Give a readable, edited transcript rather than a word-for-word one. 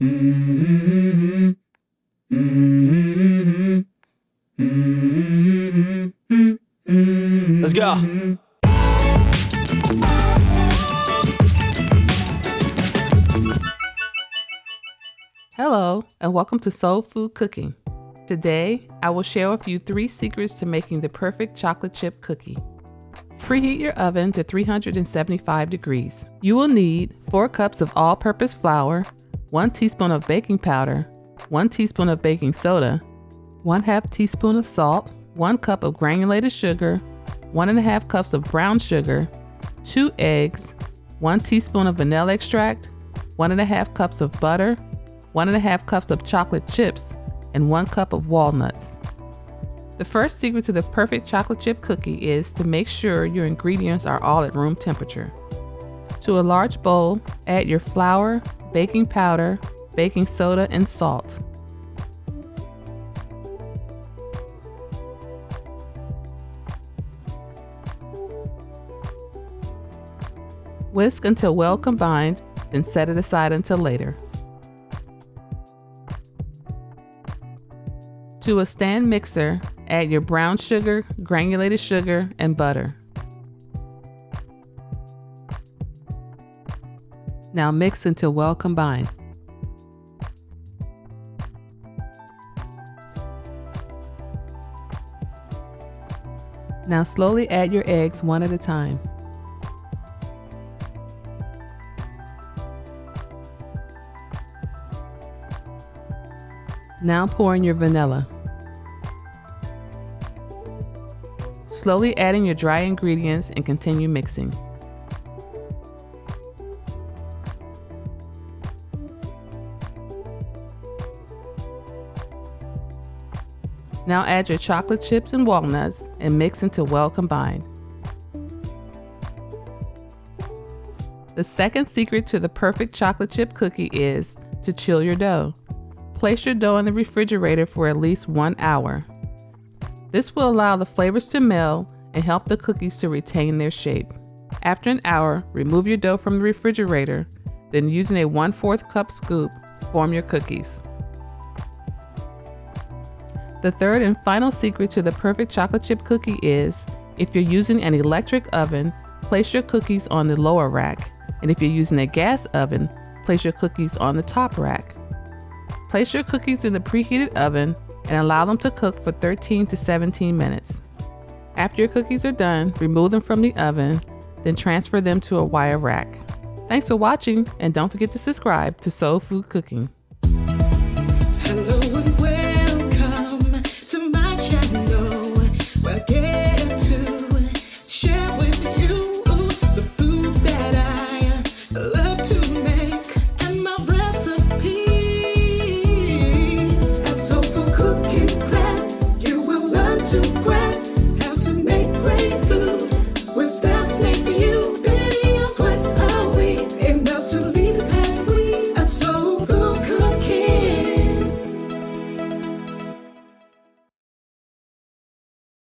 Mm-hmm. Mm-hmm. Mm-hmm. Let's go. Hello, and welcome to Soul Food Cooking. Today, I will share with you 3 secrets to making the perfect chocolate chip cookie. Preheat your oven to 375 degrees. You will need 4 cups of all-purpose flour, 1 teaspoon of baking powder, 1 teaspoon of baking soda, 1/2 teaspoon of salt, 1 cup of granulated sugar, 1.5 cups of brown sugar, 2 eggs, 1 teaspoon of vanilla extract, 1.5 cups of butter, 1.5 cups of chocolate chips, and 1 cup of walnuts. The first secret to the perfect chocolate chip cookie is to make sure your ingredients are all at room temperature. To a large bowl, add your flour, baking powder, baking soda, and salt. Whisk until well combined, then set it aside until later. To a stand mixer, add your brown sugar, granulated sugar, and butter. Now mix until well combined. Now slowly add your eggs one at a time. Now pour in your vanilla. Slowly add in your dry ingredients and continue mixing. Now add your chocolate chips and walnuts and mix until well combined. The second secret to the perfect chocolate chip cookie is to chill your dough. Place your dough in the refrigerator for at least 1 hour. This will allow the flavors to meld and help the cookies to retain their shape. After an hour, remove your dough from the refrigerator, then using a 1/4 cup scoop, form your cookies. The third and final secret to the perfect chocolate chip cookie is, if you're using an electric oven, place your cookies on the lower rack, and if you're using a gas oven, place your cookies on the top rack. Place your cookies in the preheated oven and allow them to cook for 13 to 17 minutes. After your cookies are done, remove them from the oven, then transfer them to a wire rack. Thanks for watching, and don't forget to subscribe to Soul Food Cooking. Hello and welcome to my channel. We're getting to share